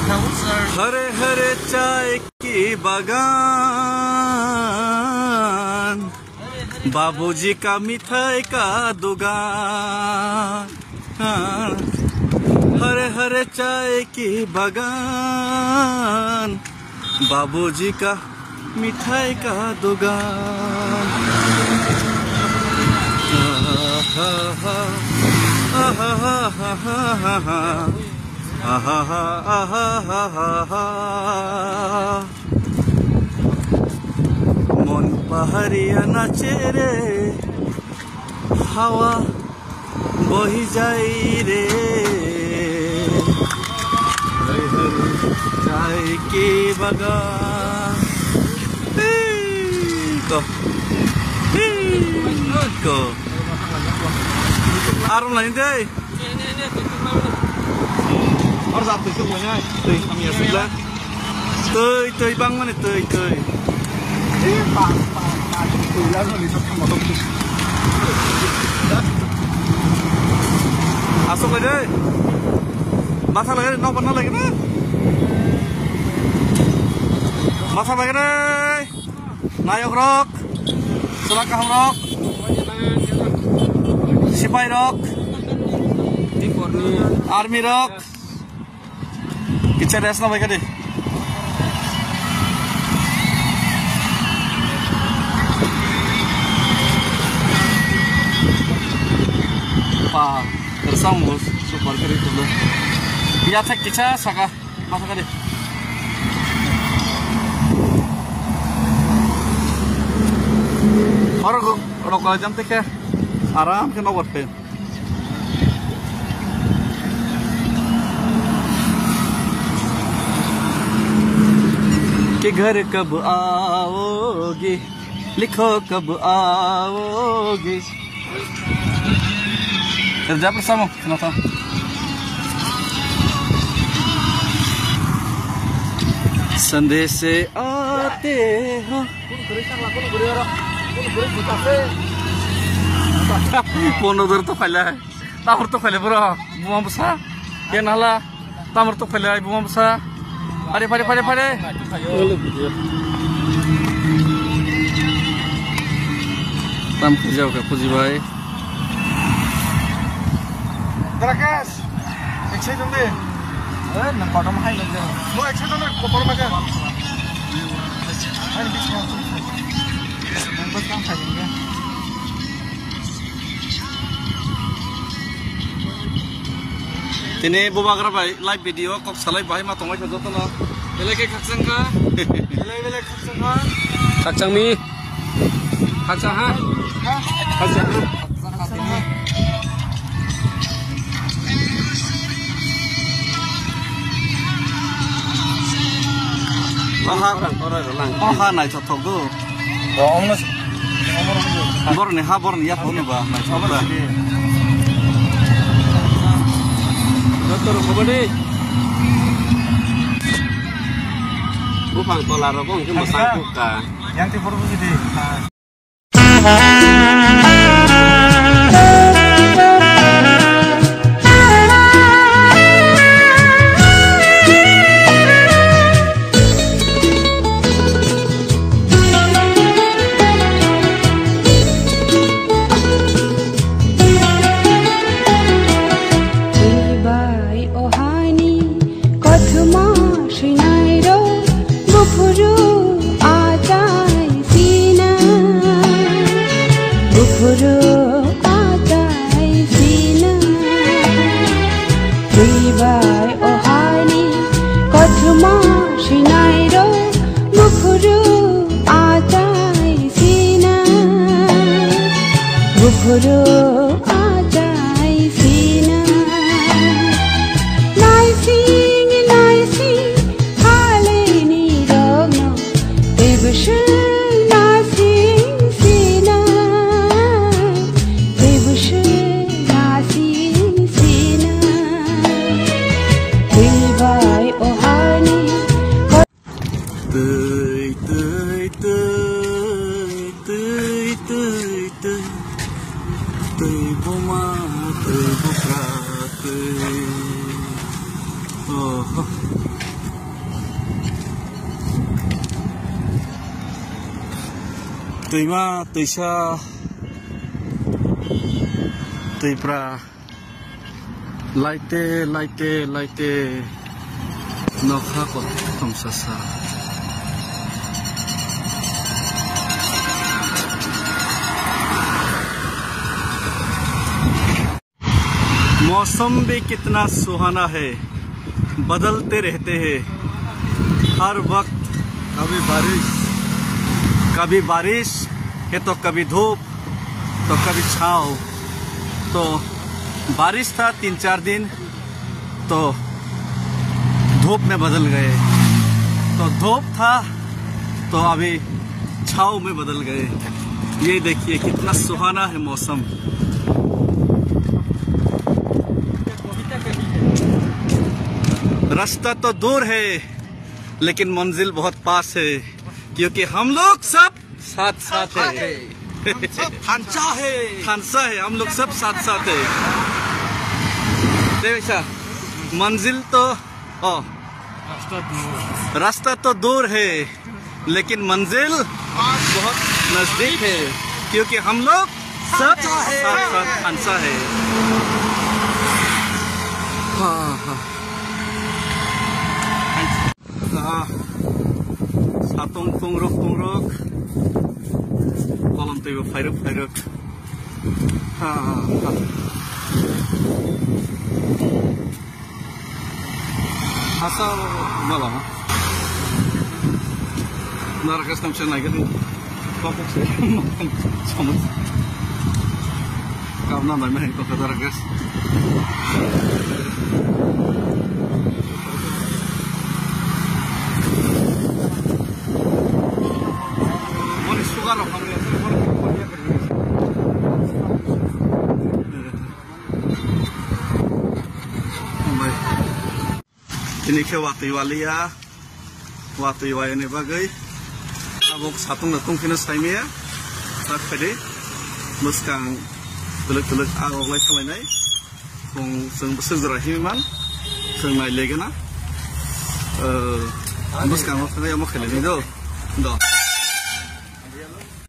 हरे हरे चाय की बागान, बाबूजी का मिठाई का दुकान। हरे हरे चाय की बागान, बाबूजी का मिठाई का दुकान। मन पाहाड़िया नाचे रे, हावा बही जाई रे। चाय की बागान को आरो lain deh. Harus satu semuanya. Tuh, kami sebelah. Tuh, bang mana tuh. Pak. Tuh, lah ni tak motor tu. Asok aja. Masa lagi, nak pernah lagi na? Masa lagi deh. Nayok rock. Selangkah rock. Sipai rock, Army rock, kita resna baik deh. Pa, tersambung super keren tu loh. Biar tak kita saka, masa deh. Orang kalau jam tak आराम से नौबत पे कि घर कब आओगे, लिखो कब आओगे। जा bersama kenapa? संदेश से आते हो Ponodor to pala, tamar to pala bro, bunga besar, ya nala, tamar to pala bunga besar, pade. Tam kerja ke puji baik. Terakas, ekspor dong deh, nampak orang mahal lagi. Mau ekspor dong deh, kotor macam. Ini bisnis macam. Nampak kan sayangnya. Ini bubagra bay live video kok salai bay ma tongai ka joto na eleke khakchang ka ele khakchang ka khakchang mi khakchang ha khakchang ini aha nai chotok do borne ha borne ya phone ba nai chotok Dokter kembali. Bukan tolar rokok itu masang buka. Yang di foto gede. दैमा दैसा दैफ्रा लाइटे लाइटे लाइटे नखा खोमसासा मौसम भी कितना सुहाना है, बदलते रहते हैं हर वक्त। कभी बारिश है तो कभी धूप तो कभी छाँव। तो बारिश था 3-4 दिन तो धूप में बदल गए, तो धूप था तो अभी छाँव में बदल गए। ये देखिए कितना सुहाना है मौसम। रास्ता तो दूर है लेकिन मंजिल बहुत पास है, क्योंकि हम लोग सब साथ साथ है। खानसा है, हम लोग सब साथ साथ है। देखा मंजिल तो रास्ता तो दूर है लेकिन मंजिल बहुत नजदीक है, क्योंकि हम लोग सब साथ साथ खानसा है। Satong tungruk kolam tuh fairuk asal malah narakas tam siya naik itu kopok sih makan sama karena namanya itu narakas ini ke waktu ini bagai abok satung datung kena saimia tak pede muskang tuluk awak lagi kemana kong sezerahi man sengai legana muskang waktu yang mau kena ni do